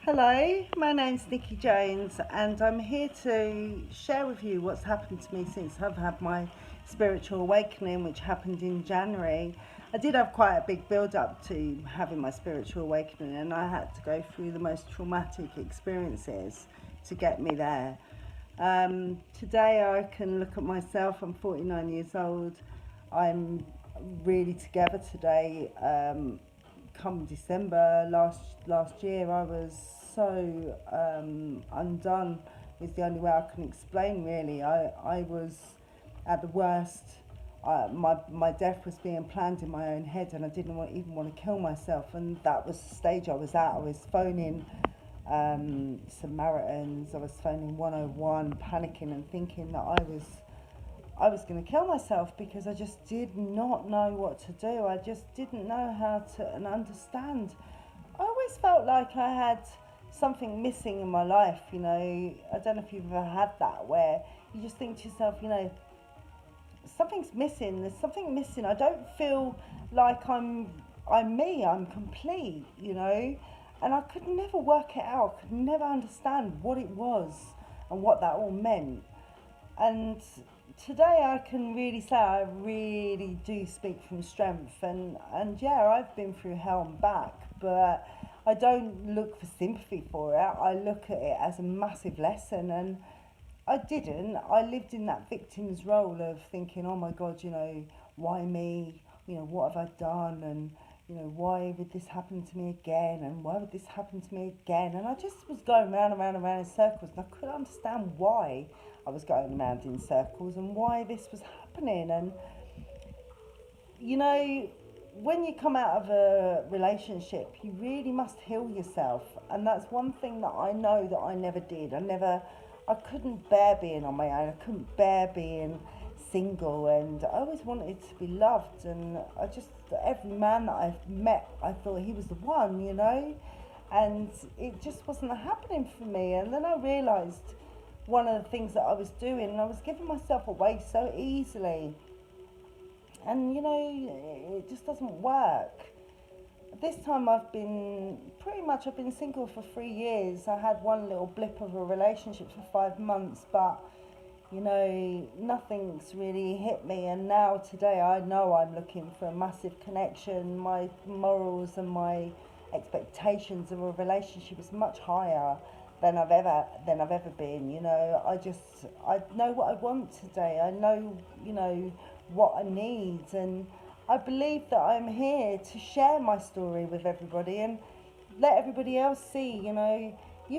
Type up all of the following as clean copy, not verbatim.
Hello, my name's Nikki Jones, and I'm here to share with you what's happened to me since I've had my spiritual awakening, which happened in January. I did have quite a big build up to having my spiritual awakening, and I had to go through the most traumatic experiences to get me there. Today, I can look at myself. I'm 49 years old. I'm really together today. Come December last year, I was so undone. Is the only way I can explain. Really, I was at the worst. My death was being planned in my own head, and I didn't even want to kill myself. And that was the stage I was at. I was phoning Samaritans. I was phoning 101, panicking and thinking that I was going to kill myself because I just did not know what to do. I just didn't know how to and understand. I always felt like I had something missing in my life, I don't know if you've ever had that, where you just think to yourself, something's missing, there's something missing. I don't feel like I'm me, I'm complete, And I could never work it out, could never understand what it was and what that all meant. And today I can really say I really do speak from strength, and yeah, I've been through hell and back, but I don't look for sympathy for it. I look at it as a massive lesson, and I lived in that victim's role of thinking, oh my God, why me? What have I done? And why would this happen to me again? And why would this happen to me again? And I just was going round and round and round in circles, and I couldn't understand why I was going around in circles and why this was happening. And you know, when you come out of a relationship, you really must heal yourself, and that's one thing that I know that I never did. I couldn't bear being on my own. I couldn't bear being single, and I always wanted to be loved. And every man that I've met, I thought he was the one, and it just wasn't happening for me. And then I realised one of the things that I was doing, and I was giving myself away so easily, and it just doesn't work. This time I've been single for 3 years. I had one little blip of a relationship for 5 months, but nothing's really hit me. And now today I know I'm looking for a massive connection. My morals and my expectations of a relationship is much higher than I've ever been. I know what I want today. I know, what I need, and I believe that I'm here to share my story with everybody and let everybody else see, you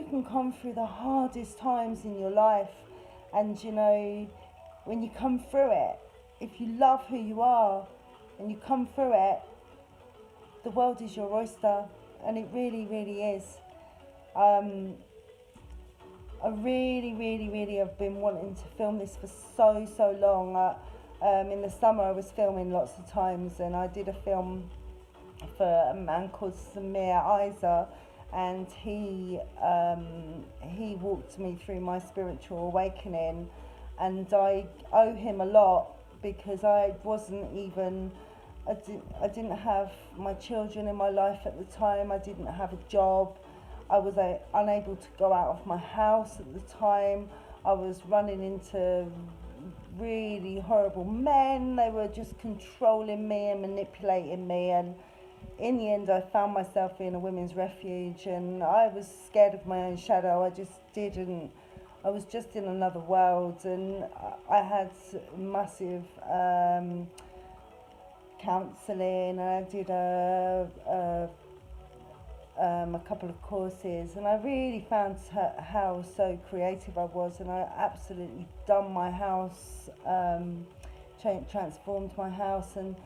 can come through the hardest times in your life, and when you come through it, if you love who you are and you come through it, the world is your oyster, and it really, really is. Um, I really, really, really have been wanting to film this for so, so long. In the summer I was filming lots of times, and I did a film for a man called Samir Isa, and he walked me through my spiritual awakening, and I owe him a lot because I didn't have my children in my life at the time. I didn't have a job. I was unable to go out of my house at the time. I was running into really horrible men. They were just controlling me and manipulating me, and in the end I found myself in a women's refuge, and I was scared of my own shadow. I was just in another world, and I had massive counselling. I did a couple of courses, and I really found how so creative I was, and I absolutely done my house, transformed my house, and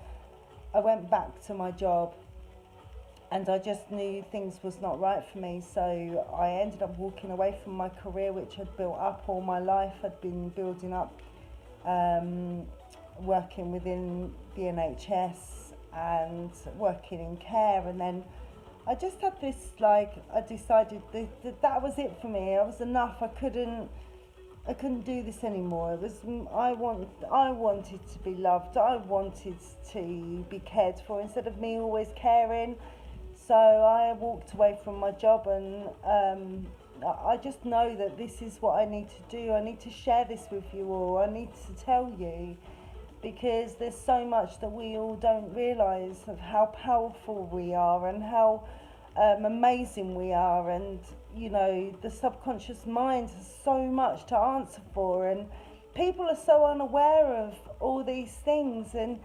I went back to my job, and I just knew things was not right for me. So I ended up walking away from my career, which I'd built up all my life. I'd been building up, working within the NHS and working in care, and then I just had this, I decided that was it for me. It was enough. I couldn't do this anymore. I wanted to be loved. I wanted to be cared for instead of me always caring. So I walked away from my job, and I just know that this is what I need to do. I need to share this with you all. I need to tell you, because there's so much that we all don't realise of how powerful we are and how amazing we are. And you know, the subconscious mind has so much to answer for, and people are so unaware of all these things, and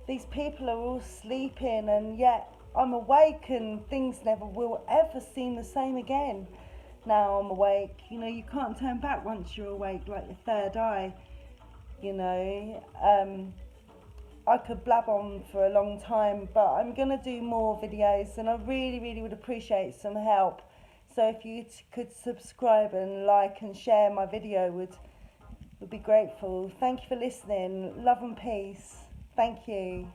these people are all sleeping, and yet I'm awake, and things never will ever seem the same again. Now I'm awake, you know, you can't turn back once you're awake, like your third eye, you know. I could blab on for a long time, but I'm going to do more videos, and I really would appreciate some help. So if you could subscribe and like and share my video, would be grateful. Thank you for listening. Love and peace. Thank you.